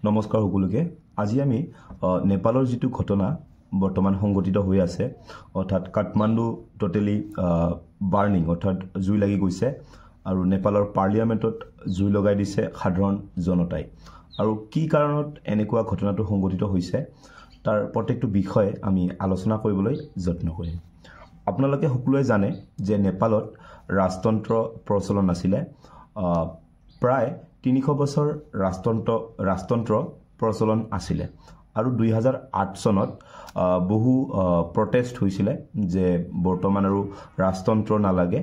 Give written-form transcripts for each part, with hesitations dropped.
নমস্কাৰ সকলোকে আজি আমি নেপালৰ যেটো ঘটনা বৰ্তমান সংগঠিত হৈ আছে অৰ্থাৎ কাঠমাণ্ডু টোটালি বাৰ্নিং অৰ্থাৎ জুই লাগি গৈছে আৰু নেপালৰ পাৰ্লিয়ামেন্টত জুই লগাই দিছে সাধাৰণ জনতাই আৰু কি কাৰণত এনেকুৱা ঘটনাটো সংগঠিত হৈছে তাৰ প্ৰত্যেকটো বিষয় আমি আলোচনা কৰিবলৈ যত্ন কৰিম আপোনালোকে সকলোৱে জানে যে নেপালত ৰাজতন্ত্ৰ প্ৰচলন আছিল প্ৰায় 300 বছৰ ৰাজতন্ত্ৰ প্ৰচলন আছিল আৰু 2008 চনত বহু প্ৰটেষ্ট হৈছিল যে বৰ্তমান আৰু ৰাজতন্ত্ৰ নালাগে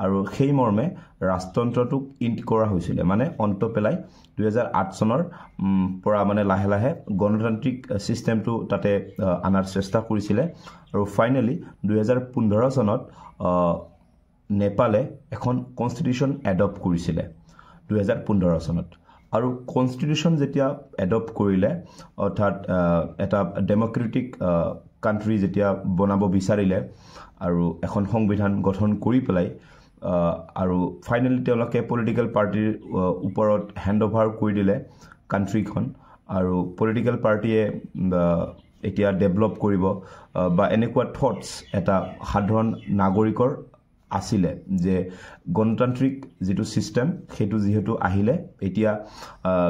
আৰু সেই মৰ্মে ৰাজতন্ত্ৰটোক ইন্ট কৰা হৈছিল মানে অন্ত পেলাই 2008 চনৰ পৰা মানে লাহে লাহে গণতান্ত্ৰিক সিস্টেমটো তাতে আনাৰ চেষ্টা কৰিছিল আৰু ফাইনালি 2015 চনত নেপালে এখন কনস্টিটিউশন এডপ্ট কৰিছিল 2015 চনত আৰু কনস্টিটিউশন যেতিয়া এডপ্ট কৰিলে অৰ্থাৎ এটা ডেমক্ৰেটিক কান্ট্ৰি যেতিয়া বনাব বিচাৰিলে আৰু এখন সংবিধান গঠন কৰি পেলাই আৰু ফাইনালি তেওঁলোকে পলিটিক্যাল পাৰ্টিৰ ওপৰত হ্যান্ডওভাৰ কৰি দিলে কান্ট্ৰিখন আৰু পলিটিক্যাল পাৰ্টিয়ে এতিয়া ডেভেলপ কৰিব বা এনেকুৱা থটস এটা সাধাৰণ নাগৰিকৰ আছিল যে গণতান্ত্ৰিক যেটো সিস্টেম হেতু যেহেতু আহিলে এতিয়া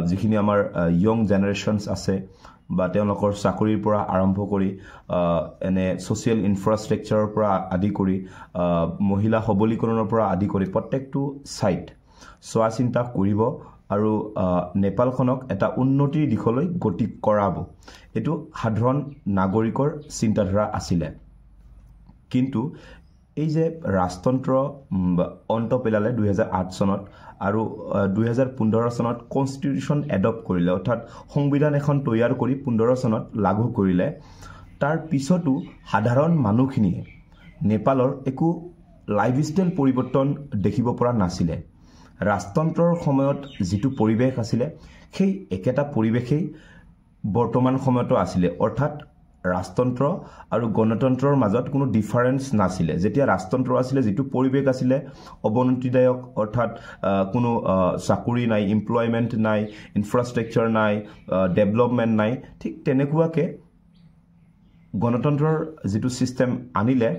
যিখিনি আমাৰ ইয়ং জেনাৰেশনস আছে বা তেওঁলোকৰ চাকৰিৰ পৰা আৰম্ভ কৰি এনে সোশিয়াল ইনফ্ৰাষ্ট্ৰাকচাৰৰ পৰা আদি কৰি মহিলা সবলীকৰণৰ পৰা আদি কৰি প্ৰত্যেকটো সাইট সোৱা চিন্তা কৰিব আৰু নেপালখনক এটা উন্নতিৰ দিশলৈ গতি কৰাব এটো সাধাৰণ নাগৰিকৰ চিন্তাধাৰা আছিল কিন্তু এই যে ৰাজতন্ত্ৰ অন্ত পেলালে 2008 চনত আৰু 2015 চনত কনস্টিটিউশন এডপ্ট কৰিলে অৰ্থাৎ সংবিধান এখন তৈয়াৰ কৰি 15 চনত লাগু কৰিলে তাৰ পিছতো সাধাৰণ মানুহখিনিয়ে নেপালৰ একো লাইফষ্টাইল পৰিৱৰ্তন দেখিব পৰা নাছিল ৰাজতন্ত্ৰৰ সময়ত যেটো পৰিৱেশ আছিল সেই একেটা পৰিৱেশেই বৰ্তমান সময়তো আছিল অৰ্থাৎ ৰাজতন্ত্ৰ আৰু গণতন্ত্ৰৰ মাজত কোনো ডিফাৰেন্স নাছিল যেতিয়া ৰাজতন্ত্ৰ আছিল যেটো পৰিৱেশ আছিল অৱনতিদায়ক অৰ্থাৎ কোনো চাকৰি নাই এমপ্লয়মেন্ট নাই ইনফ্ৰাষ্ট্ৰাকচাৰ নাই ডেভেলপমেন্ট নাই ঠিক তেনেকুৱাকে গণতন্ত্ৰৰ যেটো সিস্টেম আনিলে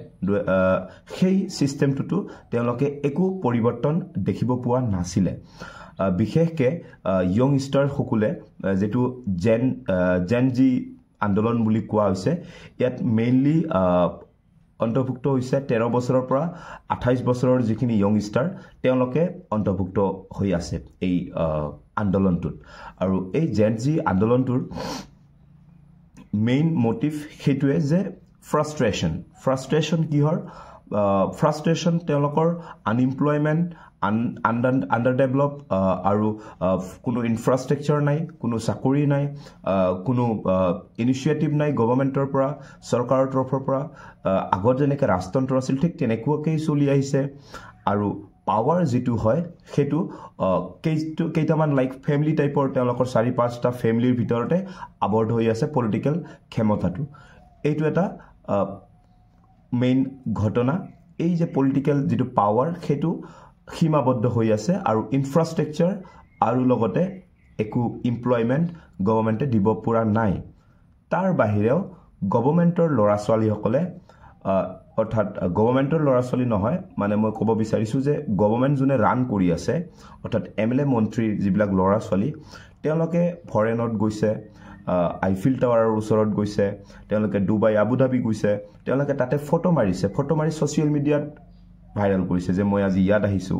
সেই সিস্টেমটো তেওঁলোকে একো পৰিৱৰ্তন দেখিব পোৱা নাছিল বিশেষকৈ ইয়ংষ্টাৰ সকলে যেটো জেনজি আন্দোলন বুলি কোৱা হৈছে ইয়াত মেইনলি অন্তৰ্ভুক্ত হৈছে 13 বছৰৰ পৰা 28 বছৰৰ যিখিনি ইয়ংষ্টাৰ তেওঁলোকে অন্তৰ্ভুক্ত হৈ আছে এই আন্দোলনটোত আৰু এই জেনজি আন্দোলনটোৰ মেইন মোটিভ হেতুৱে যে ফ্ৰাষ্ট্ৰেচন কিহৰ ফ্ৰাষ্ট্ৰেচন তেওঁলোকৰ আনএমপ্লয়মেন্ট আন্ডাৰ ডেভেলপ আৰু কোনো ইনফ্ৰাষ্ট্ৰাকচাৰ নাই কোনো চাকৰি নাই কোনো ইনিশিয়েটিভ নাই গভৰ্নমেন্টৰ পৰা চৰকাৰৰ তৰফৰ পৰা আগত যেনেকৈ ৰাজতন্ত্ৰ আছিল ঠিক তেনেকুৱাকৈ চলি আহিছে আৰু পাৱাৰ যেটো হয় হেতু কেইটামান লাইক ফ্যামিলি টাইপৰ তেওঁলোকৰ 4-5টা ফ্যামিলিৰ ভিতৰতে আবদ্ধ হৈ আছে পলিটিক্যাল ক্ষমতাটো এইটো এটা মেইন ঘটনা এই যে পলিটিক্যাল যেটো পাৱাৰ হেতু সীমাবদ্ধ হৈ আছে আৰু ইনফ্ৰাষ্ট্ৰাকচাৰ আৰু লগতে একো এমপ্লয়মেন্ট গভৰ্নমেন্টে দিব পৰা নাই তাৰ বাহিৰেও গভৰ্নমেন্টৰ লৰা ছোৱালী সকলে অৰ্থাৎ গভৰ্নমেন্টৰ লৰা ছোৱালী নহয় মানে মই ক'ব বিচাৰিছো যে গভৰ্নমেন্ট জুনে ৰান কৰি আছে অৰ্থাৎ এমএলএ মন্ত্ৰী যিবিলাক লৰা ছোৱালী তেওঁলোকে ফৰেনত গৈছে আইফিল টাৱাৰৰ ওচৰত গৈছে তেওঁলোকে ডুবাই আবুধাবি গৈছে তেওঁলোকে তাতে ফটো মাৰি সোশ্যাল মিডিয়াত ভাইৰাল কৰিছে যে মই আজি ইয়াত আহিছো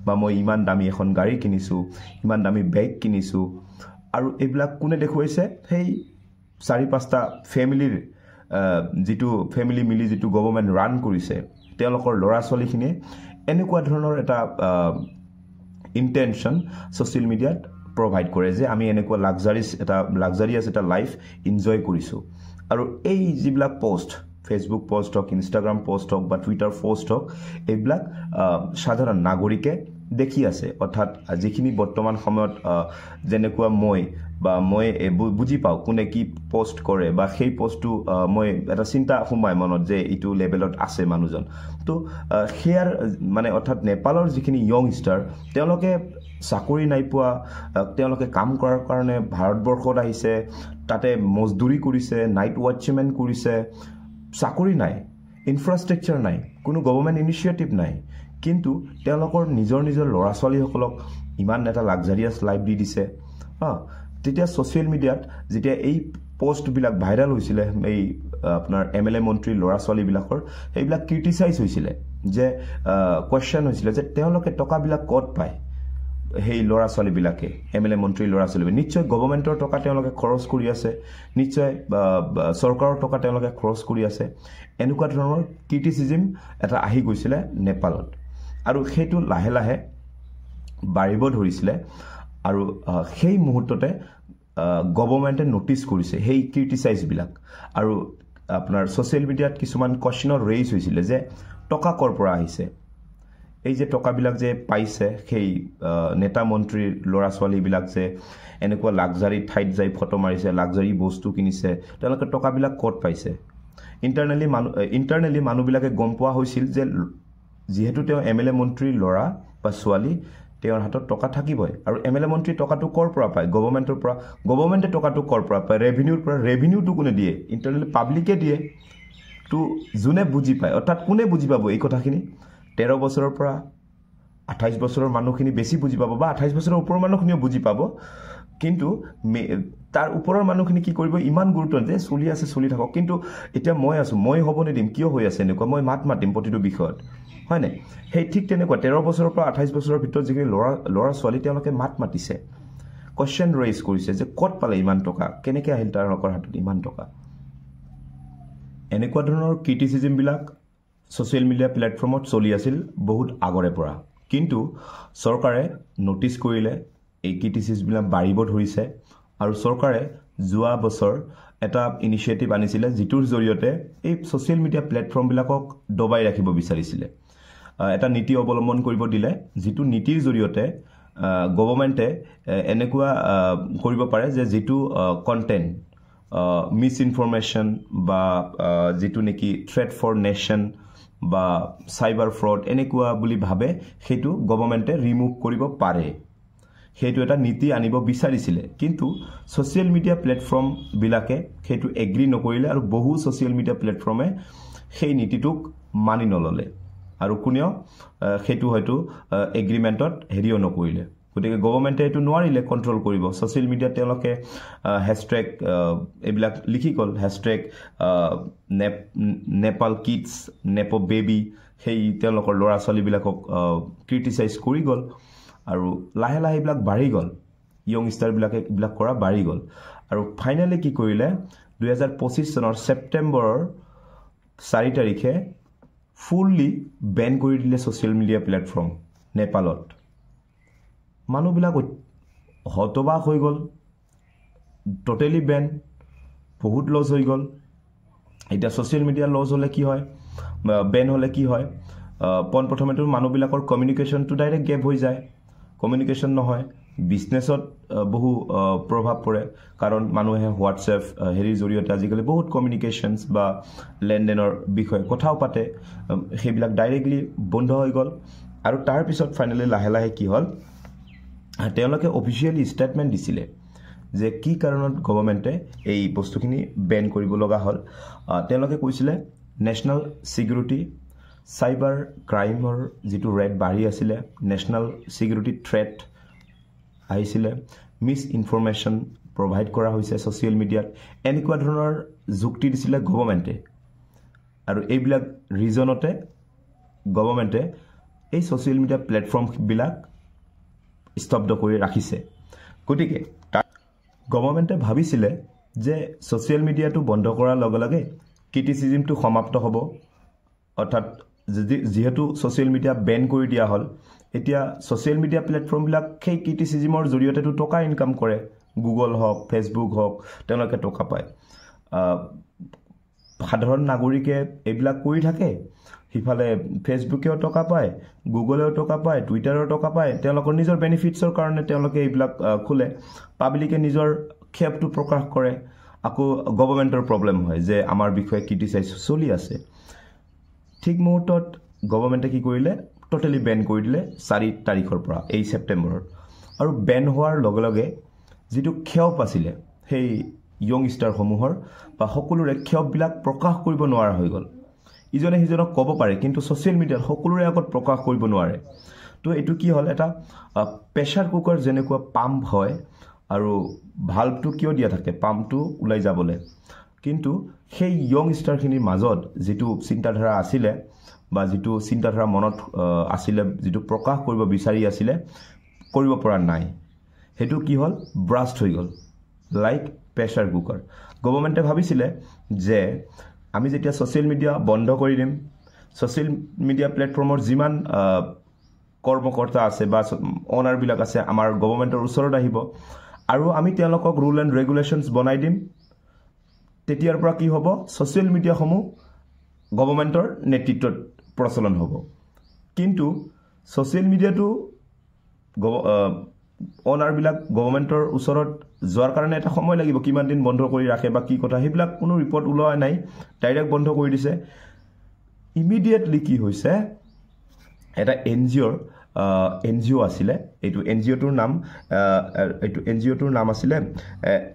বা মই ইমান দামী এখন গাড়ী কিনিছো ইমান দামী বেগ কিনিছো আৰু এইবিলাক কোনে দেখুৱাইছে সেই 4-5টা ফ্যামিলিৰ যেটো ফ্যামিলি মিলি যেটো গভৰ্নমেন্ট ৰান কৰিছে তেওঁলোকৰ লৰা ছোৱালীখিনিয়ে এনেকুৱা ধৰণৰ এটা ইন্টেনশন সোশ্যাল মিডিয়াত প্ৰভাইড কৰে যে আমি এনেকুৱা লাক্সাৰিয়াছ এটা লাইফ এনজয় কৰিছো আৰু এই যিবিলাক পোষ্ট ফেসবুক পোষ্ট হক ইনষ্টাগ্ৰাম পোষ্ট হক বা টুইটাৰ পোষ্ট হক এইবিলাক সাধাৰণ নাগৰিকে দেখি আছে অৰ্থাৎ যিখিনি বৰ্তমান সময়ত যেনেকুৱা মই বা মই বুজি পাওঁ কোনে কি পোষ্ট কৰে বা সেই পোষ্টটো মই এটা চিন্তা সোমায় মনত যে এইটো লেভেলত আছে মানুহজন তো সেয়াৰ মানে অৰ্থাৎ নেপালৰ যিখিনি য়ংষ্টাৰ তেওঁলোকে চাকৰি নাই পোৱা তেওঁলোকে কাম কৰাৰ কাৰণে ভাৰতবৰ্ষত আহিছে তাতে মজদুৰি কৰিছে নাইট ৱাটচমেন কৰিছে চাকৰি নাই ইনফ্ৰাষ্ট্ৰাকচাৰ নাই কোনো গভৰ্ণমেণ্ট ইনিচিয়েটিভ নাই কিন্তু তেওঁলোকৰ নিজৰ ল'ৰা ছোৱালীসকলক ইমান এটা লাক্সাৰিয়াছ লাইফ দি দিছে তেতিয়া ছ'চিয়েল মিডিয়াত যেতিয়া এই পোষ্টবিলাক ভাইৰেল হৈছিলে এই আপোনাৰ MLA মন্ত্ৰীৰ ল'ৰা ছোৱালীবিলাকৰ সেইবিলাক ক্ৰিটিচাইজ হৈছিলে যে কোৱেশ্যন হৈছিলে যে তেওঁলোকে টকাবিলাক ক'ত পায় সেই ল'ৰা ছোৱালীবিলাকে MLA মন্ত্ৰীৰ ল'ৰা ছোৱালী নিশ্চয় গভৰ্ণমেণ্টৰ টকা তেওঁলোকে খৰচ কৰি আছে নিশ্চয় চৰকাৰৰ টকা তেওঁলোকে খৰচ কৰি আছে এনেকুৱা ধৰণৰ ক্ৰিটিচিজম এটা আহি গৈছিলে নেপালত আৰু সেইটো লাহে লাহে বাঢ়িব ধৰিছিলে আৰু সেই মুহূৰ্ততে গভৰ্ণমেণ্টে নটিচ কৰিছে সেই ক্ৰিটিচাইজবিলাক আৰু আপোনাৰ ছ'চিয়েল মিডিয়াত কিছুমান কোৱেশ্যনৰ ৰেইজ হৈছিলে যে টকা ক'ৰ পৰা আহিছে এই যে টকাবিলাক যে পাইছে সেই নেতা মন্ত্ৰীৰ ল'ৰা ছোৱালীবিলাক যে এনেকুৱা লাক্সাৰি ঠাইত যাই ফটো মাৰিছে লাক্সাৰি বস্তু কিনিছে তেওঁলোকে টকাবিলাক ক'ত পাইছে ইণ্টাৰনেলি মানুহবিলাকে গম পোৱা হৈছিল যে যিহেতু তেওঁ MLA মন্ত্ৰীৰ ল'ৰা বা ছোৱালী তেওঁৰ হাতত টকা থাকিবই আৰু MLA মন্ত্ৰীৰ টকাটো ক'ৰ পৰা পায় গভৰ্ণমেণ্টৰ পৰা গভৰ্ণমেণ্টে টকাটো ক'ৰ পৰা পায় ৰেভিনিউৰ পৰা ৰেভিনিউটো কোনে দিয়ে ইণ্টাৰনেলি পাব্লিকে দিয়ে তো যোনে বুজি পায় অৰ্থাৎ কোনে বুজি পাব এই কথাখিনি 13 বছৰৰ পৰা 28 বছৰৰ মানুহখিনি বেছি বুজি পাব বা 28 বছৰৰ ওপৰৰ মানুহখিনিও বুজি পাব কিন্তু তাৰ ওপৰৰ মানুহখিনি কি কৰিব ইমান গুৰুত্ব যে চলি আছে চলি থাকক কিন্তু এতিয়া মই আছোঁ মই হ'ব নিদিম কিয় হৈ আছে এনেকুৱা মই মাতিম প্ৰতিটো বিষয়ত হয় নাই সেই ঠিক তেনেকুৱা 13 বছৰৰ পৰা 28 বছৰৰ ভিতৰত যিখিনি ল'ৰা ছোৱালী তেওঁলোকে মাতিছে কোৱেশ্যন ৰেইজ কৰিছে যে ক'ত পালে ইমান টকা কেনেকৈ আহিল তেওঁলোকৰ হাতত ইমান টকা এনেকুৱা ধৰণৰ ক্ৰিটিচিজমবিলাক ছ'চিয়েল মিডিয়া প্লেটফৰ্মত চলি আছিল বহুত আগৰে পৰা কিন্তু চৰকাৰে নটিচ কৰিলে এই ক্ৰিটিচিজমবিলাক বাঢ়িব ধৰিছে আৰু চৰকাৰে যোৱা বছৰ এটা ইনিচিয়েটিভ আনিছিলে যিটোৰ জৰিয়তে এই ছ'চিয়েল মিডিয়া প্লেটফৰ্মবিলাকক দবাই ৰাখিব বিচাৰিছিলে এটা নীতি অৱলম্বন কৰিব দিলে যিটো নীতিৰ জৰিয়তে গভৰ্ণমেণ্টে এনেকুৱা কৰিব পাৰে যে যিটো কণ্টেণ্ট মিছ ইনফৰমেশ্যন বা যিটো নেকি থ্ৰেট ফৰ নেশ্যন বা চাইবাৰ ফ্ৰড এনেকুৱা বুলি ভাবে সেইটো গভৰ্ণমেণ্টে ৰিমুভ কৰিব পাৰে সেইটো এটা নীতি আনিব বিচাৰিছিলে কিন্তু ছ'চিয়েল মিডিয়া প্লেটফৰ্মবিলাকে সেইটো এগ্ৰী নকৰিলে আৰু বহু ছ'চিয়েল মিডিয়া প্লেটফৰ্মে সেই নীতিটোক মানি নল'লে আৰু কোনেও সেইটো হয়তো এগ্ৰিমেণ্টত হেৰিও নকৰিলে গতিকে গভৰ্ণমেণ্টে এইটো নোৱাৰিলে কণ্ট্ৰল কৰিব ছ'চিয়েল মিডিয়াত তেওঁলোকে হেছটেগ এইবিলাক লিখি গ'ল hashtag Nepal kids nepo baby সেই তেওঁলোকৰ ল'ৰা ছোৱালীবিলাকক ক্ৰিটিচাইজ কৰি গ'ল আৰু লাহে লাহে এইবিলাক বাঢ়ি গ'ল য়ংষ্টাৰবিলাকে এইবিলাক কৰা বাঢ়ি গ'ল আৰু ফাইনেলি কি কৰিলে 2025 চনৰ ছেপ্টেম্বৰৰ 4 তাৰিখে ফুললি বেন কৰি দিলে ছ'চিয়েল মিডিয়া প্লেটফৰ্ম নেপালত মানুহবিলাক হতবাক হৈ গ'ল টোটেলি বেন বহুত লছ হৈ গ'ল এতিয়া ছ'চিয়েল মিডিয়া লছ হ'লে কি হয় বেন হ'লে কি হয় পোনপ্ৰথমেতো মানুহবিলাকৰ কমিউনিকেশ্যনটো ডাইৰেক্ট গেপ হৈ যায় কমিউনিকেশ্যন নহয় বিজনেছত বহু প্ৰভাৱ পৰে কাৰণ মানুহে হোৱাটছএপ হেৰিৰ জৰিয়তে আজিকালি বহুত কমিউনিকেশ্যনছ বা লেনদেনৰ বিষয়ে কথাও পাতে সেইবিলাক ডাইৰেক্টলি বন্ধ হৈ গ'ল আৰু তাৰপিছত ফাইনেলি লাহে লাহে কি হ'ল তেওঁলোকে অফিচিয়েলি ষ্টেটমেণ্ট দিছিলে যে কি কাৰণত গভৰ্ণমেণ্টে এই বস্তুখিনি বেন কৰিব লগা হ'ল তেওঁলোকে কৈছিলে নেশ্যনেল ছিকিউৰিটি চাইবাৰ ক্ৰাইমৰ যিটো ৰেট বাঢ়ি আছিলে নেশ্যনেল ছিকিউৰিটি থ্ৰেট আহিছিলে মিছ ইনফৰমেশ্যন প্ৰভাইড কৰা হৈছে ছ'চিয়েল মিডিয়াত এনেকুৱা ধৰণৰ যুক্তি দিছিলে গভৰ্ণমেণ্টে আৰু এইবিলাক ৰিজনতে গভৰ্ণমেণ্টে এই ছ'চিয়েল মিডিয়া প্লেটফৰ্মবিলাক স্তব্ধ কৰি ৰাখিছে গতিকে গভৰ্ণমেণ্টে ভাবিছিলে যে ছ'চিয়েল মিডিয়াটো বন্ধ কৰাৰ লগে লগে ক্ৰিটিচিজমটো সমাপ্ত হ'ব অৰ্থাৎ যিহেতু ছ'চিয়েল মিডিয়া বেন কৰি দিয়া হ'ল এতিয়া ছ'চিয়েল মিডিয়া প্লেটফৰ্মবিলাক সেই ক্ৰিটিচিজমৰ জৰিয়তেতো টকা ইনকাম কৰে গুগল হওক ফেচবুক হওক তেওঁলোকে টকা পায় সাধাৰণ নাগৰিকে এইবিলাক কৰি থাকে সিফালে ফেচবুকেও টকা পায় গুগলেও টকা পায় টুইটাৰৰ টকা পায় তেওঁলোকৰ নিজৰ বেনিফিটছৰ কাৰণে তেওঁলোকে এইবিলাক খোলে পাব্লিকে নিজৰ ক্ষেপটো প্ৰকাশ কৰে আকৌ গভৰ্ণমেণ্টৰ প্ৰব্লেম হয় যে আমাৰ বিষয়ে ক্ৰিটিচাইজ চলি আছে ঠিক মুহূৰ্তত গভৰ্ণমেণ্টে কি কৰিলে টোটালি বেন কৰি দিলে 4 তাৰিখৰ পৰা এই ছেপ্টেম্বৰত আৰু বেন হোৱাৰ লগে লগে যেটো ক্ষেপ আছিল সেই ইয়ংষ্টাৰসমূহৰ বা সকলোৰে ক্ষেপবিলাক প্ৰকাশ কৰিব নোৱাৰা হৈ গ'ল ইজনে সিজনক ক'ব পাৰে কিন্তু সোশ্যাল মিডিয়াত সকলোৰে আগত প্ৰকাশ কৰিব নোৱাৰে তো এটো কি হল এটা প্ৰেছাৰ কুকাৰ যেনেকুৱা পাম্প হয় আৰু ভালভটো কিয় দিয়া থাকে পাম্পটো উলাই যাবলে কিন্তু সেই ইয়ংষ্টাৰখিনিৰ মাজত যেটো চিন্তাধাৰা আছিল বা যেটো চিন্তাধাৰা মনত আছিল যেটো প্ৰকাশ কৰিব বিচাৰি আছিল কৰিব পৰা নাই হেতু কি হল ব্ৰাষ্ট হৈ গল লাইক প্ৰেছাৰ কুকাৰ গভৰ্ণমেণ্টে ভাবিছিল যে আমি যেতিয়া সোশ্যাল মিডিয়া বন্ধ কৰি দিম সোশ্যাল মিডিয়া প্ল্যাটফৰ্মৰ যিমান কৰ্মকৰ্তা আছে বা অনাৰ বিলাক আছে আমাৰ গভৰ্ণমেণ্টৰ ওচৰত আহিব আৰু আমি তেওঁলোকক ৰুল এণ্ড ৰেগুলেশনছ বনাই দিম তেতিয়াৰ পৰা কি হ'ব সোশ্যাল মিডিয়া সমূহ গভৰ্ণমেণ্টৰ নেতৃত্বত প্ৰচলন হ'ব কিন্তু সোশ্যাল মিডিয়াটো অনাৰ বিলাক গভৰ্ণমেণ্টৰ ওচৰত যোৱাৰ কাৰণে এটা সময় লাগিব কিমান দিন বন্ধ কৰি ৰাখে বা কি কথা হেবিলাক কোনো ৰিপৰ্ট ওলোৱা নাই ডাইৰেক্ট বন্ধ কৰি দিছে ইমিডিয়েটলি কি হৈছে এটা এনজিও আছিলে এইটো এনজিওটোৰ নাম আছিলে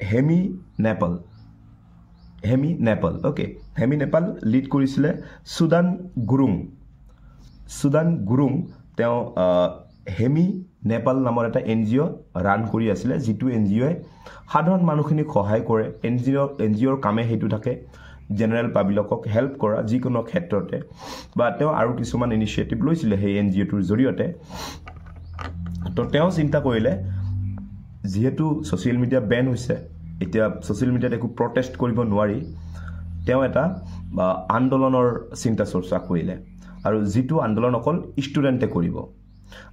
hemi Nepal okay hemi Nepal lead কৰিছিলে সুদান গুৰুং তেওঁ হেমি নেপাল নামৰ এটা এনজিও ৰান কৰি আছিল যেটো এনজিওয়ে সাধাৰণ মানুহখিনিক সহায় কৰে এনজিওৰ কামে হেতু থাকে জেনাৰেল পাব্লিকক হেল্প কৰা যিকোনো ক্ষেত্ৰতে বা তেওঁ আৰু কিছুমান ইনিশিয়েটিভ লৈছিল সেই এনজিওটোৰ জৰিয়তে তো তেওঁ চিন্তা কৰিলে যেহেতু সোশ্যাল মিডিয়া বেন হৈছে এতিয়া সোশ্যাল মিডিয়াত একো প্ৰটেষ্ট কৰিব নোৱাৰি তেওঁ এটা আন্দোলনৰ চিন্তা চৰ্চা কৰিলে আৰু যেটো আন্দোলন অকল ষ্টুডেণ্টে কৰিব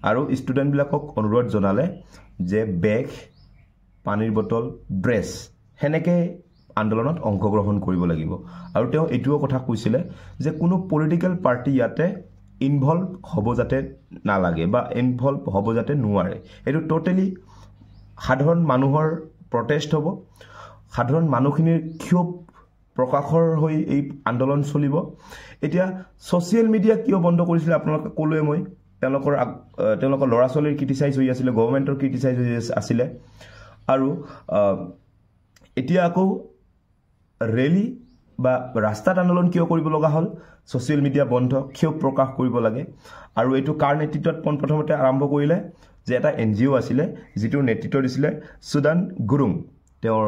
আৰু ষ্টুডেণ্ট বিলাকক অনুৰোধ জনালে যে বেগ পানীৰ বটল ড্ৰেছ হেনেকে আন্দোলনত অংশগ্ৰহণ কৰিব লাগিব আৰু তেওঁ এটোও কথা কৈছিল যে কোনো পলিটিক্যাল পাৰ্টি ইয়াতে ইনভলভ হ'ব যাতে নালাগে বা ইনভলভ হ'ব যাতে নোৱাৰে এটো টোটালি সাধাৰণ মানুহৰ প্ৰটেষ্ট হ'ব সাধাৰণ মানুহখিনিৰ ক্ষোভ প্ৰকাশৰ হৈ এই আন্দোলন চলিব এতিয়া সোশ্যাল মিডিয়া কিয় বন্ধ কৰিছিল আপোনালোকে ক'লোৱে মই তেওঁলোকৰ লৰা ছোৱালীৰ ক্ৰিটিসাইজ হৈ আছিল গভৰ্ণমেণ্টৰ ক্ৰিটিসাইজ হৈ আছিল আৰু এতিয়া আকৌ ৰেলি বা ৰাস্তাত আন্দোলন কিয় কৰিব লগা হল সোশ্যাল মিডিয়া বন্ধ ক্ষোভ প্ৰকাশ কৰিব লাগে আৰু এটো কাৰ নেতৃত্বত প্ৰথমতে আৰম্ভ কৰিলে যে এটা এনজিও আছিল যেটো নেতৃত্ব দিছিল সুদান গুৰুং তেওঁৰ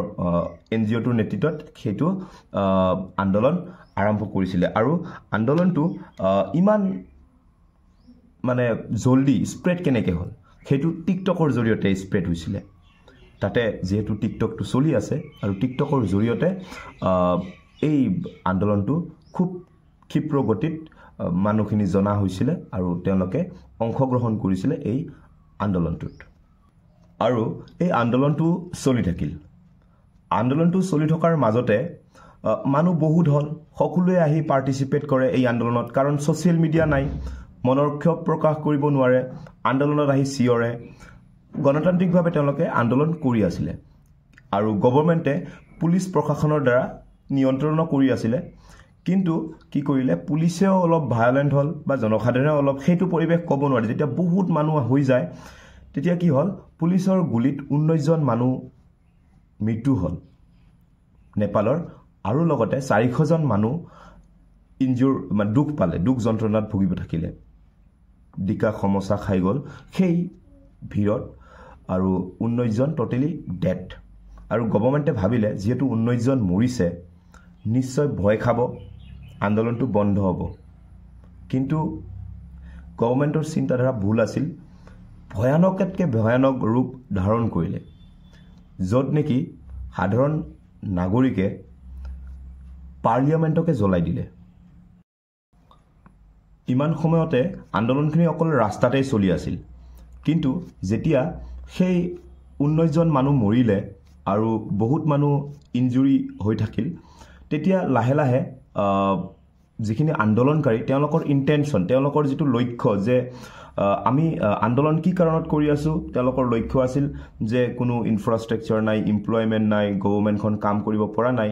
এনজিওটোৰ নেতৃত্বত হেতু আন্দোলন আৰম্ভ কৰিছিল আৰু আন্দোলনটো ইমান মানে জলদি স্প্ৰেড কেনেকে হল হেতু টিকটকৰ জৰিয়তে স্প্ৰেড হৈছিল তাতে যেহেতু টিকটকটো চলি আছে আৰু টিকটকৰ জৰিয়তে এই আন্দোলনটো খুব ক্ষিপ্ৰ গতিত মানুহখিনি জনা হৈছিল আৰু তেওঁলোকে অংশগ্ৰহণ কৰিছিল এই আন্দোলনটোত আৰু এই আন্দোলনটো চলি থাকিল আন্দোলনটো চলি থকাৰ মাজতে মানুহ বহুত হল সকলোৱে আহি পাৰ্টিসিপেট কৰে এই আন্দোলনত কাৰণ সোশ্যাল মিডিয়া নাই মনৰ ক্ষোভ প্ৰকাশ কৰিব নোৱাৰে আন্দোলনত আহি চিঞৰে গণতান্ত্ৰিকভাৱে তেওঁলোকে আন্দোলন কৰি আছিল আৰু গভৰ্ণমেণ্টে পুলিচ প্ৰশাসনৰ দ্বাৰা নিয়ন্ত্ৰণ কৰি আছিল কিন্তু কি কৰিলে পুলিচেও অলপ ভায়োলেন্ট হল বা জনসাধাৰণে অলপ হেতু পৰিবেশ ক'ব নোৱাৰে যেতিয়া বহুত মানুহ হৈ যায় তেতিয়া কি হল পুলিচৰ গুলিত 19 জন মানুহ মৃত্যু হল নেপালৰ আৰু লগতে 400 জন মানুহ ইনজুৰ মানে দুখ পালে দুখ যন্ত্ৰণাত ভুগিব থাকিলে ডিকা সমস্যা খাই গল সেই ভিৰত আৰু 19 জন টোটালি ডেথ আৰু গভৰ্ণমেণ্টে ভাবিলে যেহেতু 19 জন মৰিছে নিশ্চয় ভয় খাব আন্দোলনটো বন্ধ হ'ব কিন্তু গভৰ্ণমেণ্টৰ চিন্তাধাৰা ভুল আছিল ভয়ানকতকৈ ভয়ানক ৰূপ ধাৰণ কৰিলে যত নেকি সাধাৰণ নাগৰিকে পাৰ্লিয়ামেণ্টকে জ্বলাই দিলে ইমান সময়তে আন্দোলনখিনি অকল ৰাস্তাতেই চলি আছিল কিন্তু যেতিয়া সেই 19 জন মানুহ মৰিলে আৰু বহুত মানুহ ইনজুৰি হৈ থাকিল তেতিয়া লাহে লাহে যিখিনি আন্দোলনকাৰী তেওঁলোকৰ ইণ্টেনশ্যন তেওঁলোকৰ যিটো লক্ষ্য যে আমি আন্দোলন কি কাৰণত কৰি আছোঁ তেওঁলোকৰ লক্ষ্য আছিল যে কোনো ইনফ্ৰাষ্ট্ৰাকচাৰ নাই এমপ্লয়মেণ্ট নাই গভৰ্ণমেণ্টখন কাম কৰিব পৰা নাই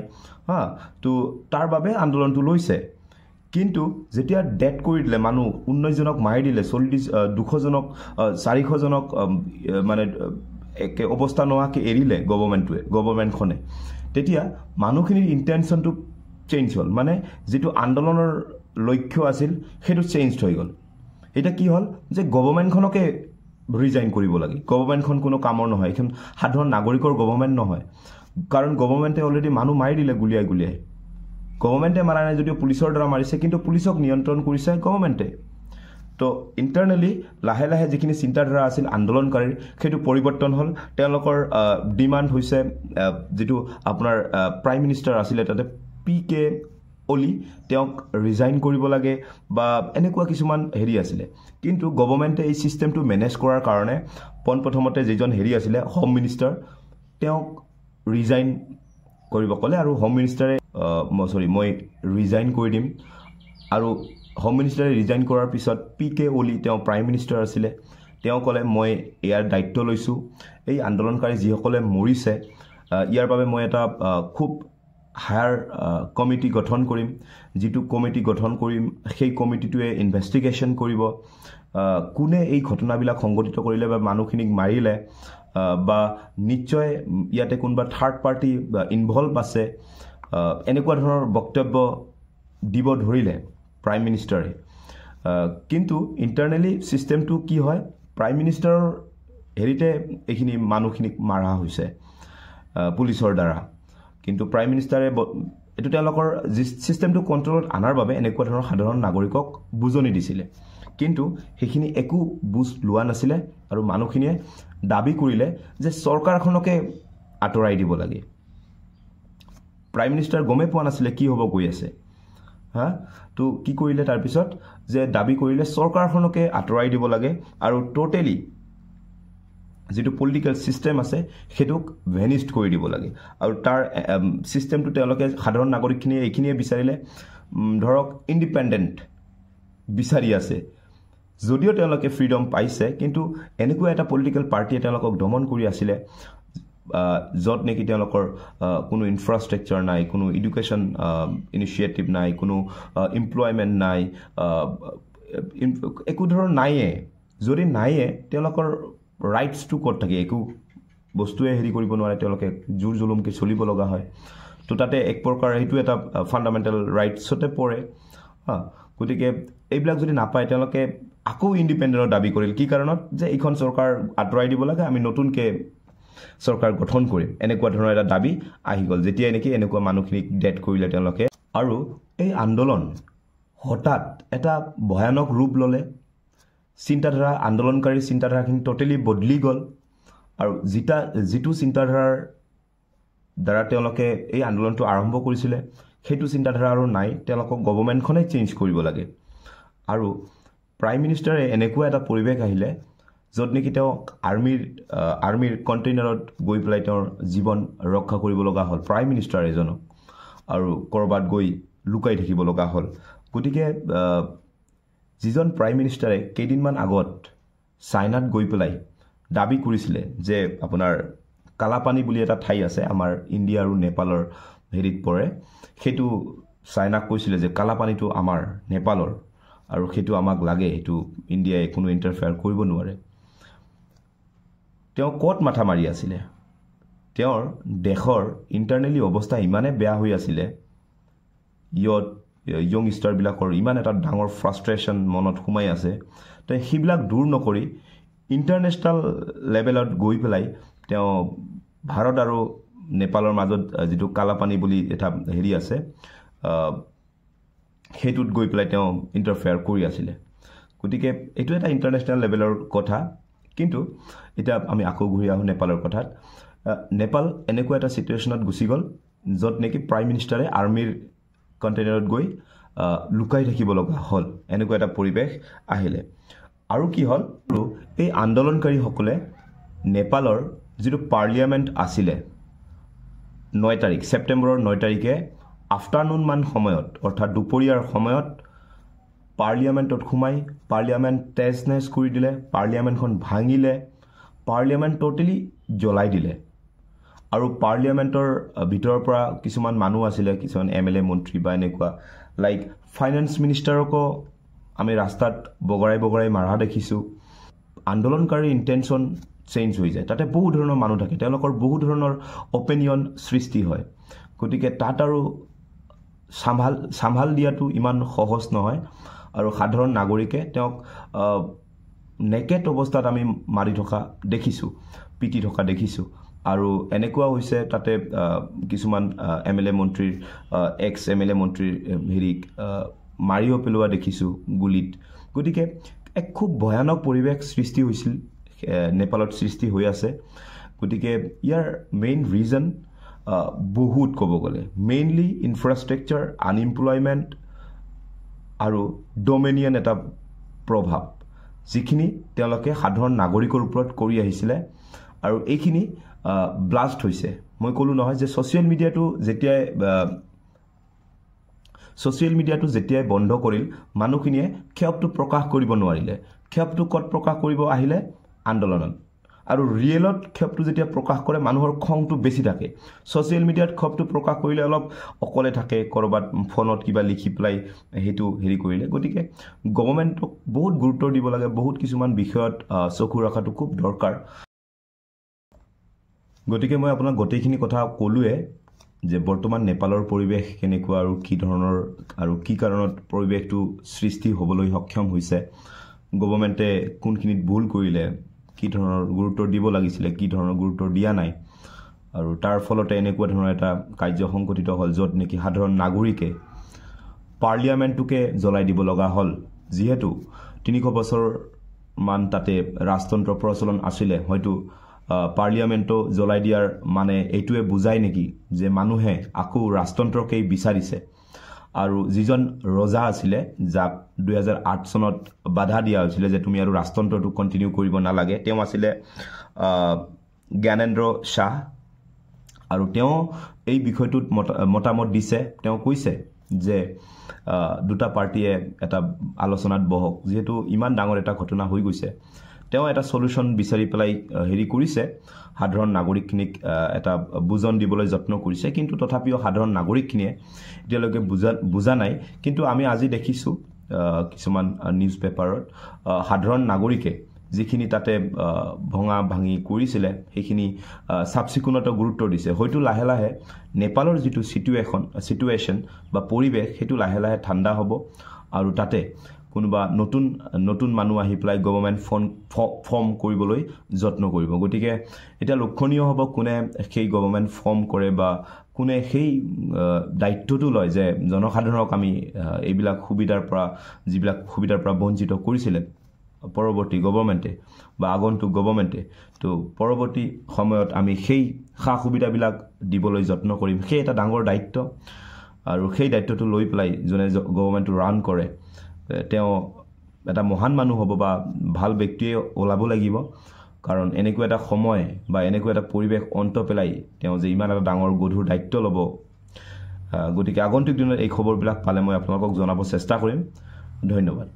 হা তো তাৰ বাবে আন্দোলনটো লৈছে কিন্তু যেতিয়া ডেথ কৰি দিলে মানুহ 19 জনক মাৰি দিলে 200 জনক 400 জনক মানে একে অৱস্থা নোহোৱাকৈ এৰিলে গভৰ্ণমেণ্টখনে তেতিয়া মানুহখিনিৰ ইণ্টেনশ্যনটো চেঞ্জ হ'ল মানে যিটো আন্দোলনৰ লক্ষ্য আছিল সেইটো চেঞ্জ হৈ গ'ল এটা কি হ'ল যে গভৰ্ণমেণ্টখনকে ৰিজাইন কৰিব লাগে গভৰ্ণমেণ্টখন কোনো কামৰ নহয় এখন সাধাৰণ নাগৰিকৰ গভৰ্ণমেণ্ট নহয় কাৰণ গভৰ্ণমেণ্টে অলৰেডি মানুহ মাৰি দিলে গুলিয়াই গভৰ্ণমেণ্টে মাৰা নাই যদিও পুলিচৰ দ্বাৰা মাৰিছে কিন্তু পুলিচক নিয়ন্ত্ৰণ কৰিছে গভৰ্ণমেণ্টে তো ইণ্টাৰনেলি লাহে লাহে যিখিনি চিন্তাধাৰা আছিল আন্দোলনকাৰীৰ সেইটো পৰিৱৰ্তন হ'ল তেওঁলোকৰ ডিমাণ্ড হৈছে যিটো আপোনাৰ প্ৰাইম মিনিষ্টাৰ আছিলে তাতে PK অলি তেওঁক ৰিজাইন কৰিব লাগে বা এনেকুৱা কিছুমান হেৰি আছিলে কিন্তু গভৰ্ণমেণ্টে এই চিষ্টেমটো মেনেজ কৰাৰ কাৰণে পোনপ্ৰথমতে যিজন হেৰি আছিলে হোম মিনিষ্টাৰ তেওঁক ৰিজাইন কৰিব ক'লে আৰু হোম মিনিষ্টাৰে মই ৰিজাইন কৰি দিম আৰু হোম মিনিষ্টাৰে ৰিজাইন কৰাৰ পিছত PK অলি তেওঁ প্ৰাইম মিনিষ্টাৰ আছিলে তেওঁ ক'লে মই ইয়াৰ দায়িত্ব লৈছোঁ এই আন্দোলনকাৰী যিসকলে মৰিছে ইয়াৰ বাবে মই এটা খুব হায়াৰ কমিটি গঠন কৰিম যিটো কমিটি গঠন কৰিম সেই কমিটিটোৱে ইনভেষ্টিগেশ্যন কৰিব কোনে এই ঘটনাবিলাক সংঘটিত কৰিলে বা মানুহখিনিক মাৰিলে বা নিশ্চয় ইয়াতে কোনোবা থাৰ্ড পাৰ্টি ইনভলভ আছে এনেকুৱা ধৰণৰ বক্তব্য দিব ধৰিলে প্ৰাইম মিনিষ্টাৰে কিন্তু ইণ্টাৰনেলি চিষ্টেমটো কি হয় প্ৰাইম মিনিষ্টাৰৰ হেৰিতে এইখিনি মানুহখিনিক মাৰা হৈছে পুলিচৰ দ্বাৰা কিন্তু প্ৰাইম মিনিষ্টাৰে এটো তেওঁলোকৰ সিস্টেমটো কন্ট্ৰোলত আনাৰ বাবে এনেকুৱা ধৰণৰ সাধাৰণ নাগৰিকক বুজনি দিছিলে কিন্তু হেখিনি একো বুজ লোৱা নাছিলে আৰু মানুহখিনিয়ে দাবী কৰিলে যে চৰকাৰখনকে আতৰাই দিব লাগে প্ৰাইম মিনিষ্টাৰ গমে পোৱা নাছিলে কি হ'ব গৈ আছে হা তো কি কৰিলে তাৰ পিছত যে দাবী কৰিলে চৰকাৰখনকে আতৰাই দিব লাগে আৰু টোটালি যেটো পলিটিক্যাল সিস্টেম আছে হেতুক ভেনিস্ট কৰি দিব লাগে আৰু তাৰ সিস্টেমটো তেওঁলোকে সাধাৰণ নাগৰিকখিনিয়ে এইখিনিয়ে বিচাৰিলে ধৰক ইন্ডিপেন্ডেন্ট বিচাৰি আছে যদিও তেওঁলোকে ফ্ৰীডম পাইছে কিন্তু এনেকুৱা এটা পলিটিক্যাল পাৰ্টিয়ে তেওঁলোকক দমন কৰি আছিল যত নেকি তেওঁলোকৰ কোনো ইনফ্ৰাষ্ট্ৰাকচাৰ নাই কোনো এডুকেশ্যন ইনিশিয়েটিভ নাই কোনো এমপ্লয়মেন্ট নাই একো ধৰণৰ নাইয়ে যদি নাইয়ে তেওঁলোকৰ ৰাইটস টু কোট থাকে একো বস্তুৱে হেৰি কৰিব নোৱাৰে তেওঁলোকে জোৰ জুলুমকে চলিব লগা হয় তো তাতে এক প্ৰকাৰ এইটো এটা ফান্ডামেন্টাল ৰাইটছতে পৰে গতিকে এইবিলাক যদি নাপায় তেওঁলোকে আকৌ ইন্ডিপেন্ডেন্টৰ দাবী কৰিল কি কাৰণত যে এইখন চৰকাৰ আতৰাই দিব লাগে আমি নতুনকে চৰকাৰ গঠন কৰিম এনেকুৱা ধৰণৰ এটা দাবী আহি গল যেতিয়া নেকি এনেকুৱা মানুহখিনিক ডেট কৰিলে তেওঁলোকে আৰু এই আন্দোলন হঠাৎ এটা ভয়ানক ৰূপ ললে চিন্তাধাৰা আন্দোলনকাৰী চিন্তাধাৰাখিনি টোটালি বদলি গল আৰু যিটো চিন্তাধাৰাৰ দ্বাৰা তেওঁলোকে এই আন্দোলনটো আৰম্ভ কৰিছিলে সেইটো চিন্তাধাৰা আৰু নাই তেওঁলোকক গভৰ্ণমেণ্টখনে চেঞ্জ কৰিব লাগে আৰু প্ৰাইম মিনিষ্টাৰে এনেকুৱা এটা পৰিৱেশ আহিলে যত নেকি তেওঁ আৰ্মিৰ কণ্টেইনাৰত গৈ পেলাই তেওঁৰ জীৱন ৰক্ষা কৰিব লগা হ'ল প্ৰাইম মিনিষ্টাৰ এজনক আৰু কৰবাত গৈ লুকাই থাকিব লগা হ'ল গতিকে যিজন প্ৰাইম মিনিষ্টাৰে কেইদিনমান আগত চাইনাত গৈ পেলাই দাবী কৰিছিলে যে আপোনাৰ কালাপানী বুলি এটা ঠাই আছে আমাৰ ইণ্ডিয়া আৰু নেপালৰ হেৰিত পৰে সেইটো চাইনাক কৈছিলে যে কালাপানীটো আমাৰ নেপালৰ আৰু সেইটো আমাক লাগে সেইটো ইণ্ডিয়াই কোনো ইণ্টাৰফেয়াৰ কৰিব নোৱাৰে তেওঁ কত মাথা মাৰি আছিলে তেওঁৰ দেশৰ ইণ্টাৰনেলি অৱস্থা ইমানে বেয়া হৈ আছিলে ইয়ংষ্টাৰ বিলাকৰ ইমান এটা ডাঙৰ ফ্ৰাষ্ট্ৰেচন মনত সোমাই আছে তো হিবিলাক দূৰ নকৰি ইন্টাৰনেশনাল লেভেলত গৈ পেলাই তেওঁ ভাৰত আৰু নেপালৰ মাজত যেটো কালাপানী বুলি এটা হেৰি আছে হেতুত গৈ পেলাই তেওঁ ইন্টাৰফেয়াৰ কৰি আছিল গতিকে এটো এটা ইন্টাৰনেশনাল লেভেলৰ কথা কিন্তু এটা আমি আকৌ ঘূৰি আহো নেপালৰ কথাত নেপাল এনেকুৱা এটা সিচুৱেশনত গুছি গল যত নেকি প্ৰাইম মিনিষ্টাৰে আৰ্মিৰ কণ্টেইনাৰত গৈ লুকাই থাকিব লগা হল এনেকুৱা এটা পৰিৱেশ আহিলে আৰু কি হল এই আন্দোলনকাৰী সকলে নেপালৰ যেটো পাৰ্লিয়ামেন্ট আছিল 9 তাৰিখ সেপ্টেম্বৰৰ 9 তাৰিখে আফটাৰনুন মান সময়ত অৰ্থাৎ দুপৰীয়াৰ সময়ত পাৰ্লিয়ামেণ্টত সোমাই পাৰ্লিয়ামেণ্ট তেজ নেজ কৰি দিলে, পাৰ্লিয়ামেণ্টখন ভাঙিলে, পাৰ্লিয়ামেণ্ট টোটেলি জ্বলাই দিলে। আৰু পাৰ্লিয়ামেণ্টৰ ভিতৰৰ পৰা কিছুমান মানুহ আছিলে, কিছুমান MLA মন্ত্ৰী বা এনেকুৱা লাইক ফাইনেন্স মিনিষ্টাৰকো আমি ৰাস্তাত বগৰাই মাৰা দেখিছোঁ। আন্দোলনকাৰীৰ ইণ্টেনশ্যন চেঞ্জ হৈ যায়। তাতে বহু ধৰণৰ মানুহ থাকে, তেওঁলোকৰ বহু ধৰণৰ অপিনিয়ন সৃষ্টি হয়। গতিকে তাত আৰু চাম্ভাল দিয়াটো ইমান সহজ নহয়। আৰু সাধাৰণ নাগৰিকে তেওঁক নেকেট অৱস্থাত আমি মাৰি থকা দেখিছোঁ, পিটি থকা দেখিছোঁ। আৰু এনেকুৱা হৈছে তাতে কিছুমান MLA মন্ত্ৰীৰ এক্স MLA মন্ত্ৰীৰ হেৰিক মাৰিও পেলোৱা দেখিছোঁ গুলিত। গতিকে এক খুব ভয়ানক পৰিৱেশ সৃষ্টি হৈছিল, নেপালত সৃষ্টি হৈ আছে। গতিকে ইয়াৰ মেইন ৰিজন বহুত ক'ব গ'লে মেইনলি ইনফ্ৰাষ্ট্ৰাকচাৰ, আনএমপ্লয়মেণ্ট আৰু ডমিনিয়ন এটা প্ৰভাৱ, যিখিনি তেওঁলোকে সাধাৰণ নাগৰিকৰ ওপৰত কৰি আহিছিলে। আৰু এইখিনি ব্লাষ্ট হৈছে। মই ক'লোঁ নহয় যে ছ'চিয়েল মিডিয়াটো যেতিয়াই বন্ধ কৰিল, মানুহখিনিয়ে ক্ষোভটো প্ৰকাশ কৰিব নোৱাৰিলে। ক্ষোভটো ক'ত প্ৰকাশ কৰিব আহিলে? আন্দোলনত। আৰু ৰিয়েলত ক্ষোভটো যেতিয়া প্ৰকাশ কৰে মানুহৰ খংটো বেছি থাকে। ছ'চিয়েল মিডিয়াত ক্ষোভটো প্ৰকাশ কৰিলে অলপ অকলে থাকে, ক'ৰবাত ফোনত কিবা লিখি পেলাই সেইটো হেৰি কৰিলে। গতিকে গভৰ্ণমেণ্টক বহুত গুৰুত্ব দিব লাগে, বহুত কিছুমান বিষয়ত চকু ৰখাটো খুব দৰকাৰ। গতিকে মই আপোনাক গোটেইখিনি কথা ক'লোৱে যে বৰ্তমান নেপালৰ পৰিৱেশ কেনেকুৱা আৰু কি ধৰণৰ আৰু কি কাৰণত পৰিৱেশটো সৃষ্টি হ'বলৈ সক্ষম হৈছে, গভৰ্ণমেণ্টে কোনখিনিত ভুল কৰিলে, কি ধৰণৰ গুৰুত্ব দিব লাগিছিলে, কি ধৰণৰ গুৰুত্ব দিয়া নাই, আৰু তাৰ ফলতে এনেকুৱা ধৰণৰ এটা কাৰ্য সংঘটিত হ'ল য'ত নেকি সাধাৰণ নাগৰিকে পাৰ্লিয়ামেণ্টটোকে জ্বলাই দিব লগা হ'ল। যিহেতু 300 বছৰমান তাতে ৰাজতন্ত্ৰ প্ৰচলন আছিলে, হয়তো পাৰ্লিয়ামেণ্টো জ্বলাই দিয়াৰ মানে এইটোৱে বুজায় নেকি যে মানুহে আকৌ ৰাজতন্ত্ৰকেই বিচাৰিছে। আৰু যিজন ৰজা আছিলে, যাক 2008 চনত বাধা দিয়া হৈছিলে যে তুমি আৰু ৰাজতন্ত্ৰটো কণ্টিনিউ কৰিব নালাগে, তেওঁ আছিলে জ্ঞানেন্দ্ৰ শ্বাহ। আৰু তেওঁ এই বিষয়টোত মতামত দিছে। তেওঁ কৈছে যে দুটা পাৰ্টিয়ে এটা আলোচনাত বহক, যিহেতু ইমান ডাঙৰ এটা ঘটনা হৈ গৈছে। তেওঁ এটা সলিউশ্যন বিচাৰি পেলাই হেৰি কৰিছে, সাধাৰণ নাগৰিকখিনিক এটা বুজন দিবলৈ যত্ন কৰিছে। কিন্তু তথাপিও সাধাৰণ নাগৰিকখিনিয়ে এতিয়ালৈকে বুজা নাই। কিন্তু আমি আজি দেখিছোঁ কিছুমান নিউজ পেপাৰত সাধাৰণ নাগৰিকে যিখিনি তাতে ভঙা ভাঙি কৰিছিলে সেইখিনি চাফ চিকুণতো গুৰুত্ব দিছে। হয়তো লাহে লাহে নেপালৰ যিটো চিটুৱেশ্যন বা পৰিৱেশ সেইটো লাহে লাহে ঠাণ্ডা হ'ব আৰু তাতে কোনোবা নতুন মানুহ আহি পেলাই গভৰ্ণমেণ্ট ফৰ্ম কৰিবলৈ যত্ন কৰিব। গতিকে এতিয়া লক্ষণীয় হ'ব কোনে সেই গভৰ্ণমেণ্ট ফৰ্ম কৰে বা কোনে সেই দায়িত্বটো লয় যে জনসাধাৰণক আমি এইবিলাক যিবিলাক সুবিধাৰ পৰা বঞ্চিত কৰিছিলে পৰৱৰ্তী গভৰ্ণমেণ্টে বা আগন্তুক গভৰ্ণমেণ্টে, তো পৰৱৰ্তী সময়ত আমি সেই সা সুবিধাবিলাক দিবলৈ যত্ন কৰিম। সেই এটা ডাঙৰ দায়িত্ব, আৰু সেই দায়িত্বটো লৈ পেলাই যোনে গভৰ্ণমেণ্টটো ৰান কৰে তেওঁ এটা মহান মানুহ হ'ব বা ভাল ব্যক্তিয়ে ওলাব লাগিব। কাৰণ এনেকুৱা এটা সময় বা এনেকুৱা এটা পৰিৱেশ অন্ত পেলাই তেওঁ যে ইমান এটা ডাঙৰ গধুৰ দায়িত্ব ল'ব। গতিকে আগন্তুক দিনত এই খবৰবিলাক পালে মই আপোনালোকক জনাব চেষ্টা কৰিম। ধন্যবাদ।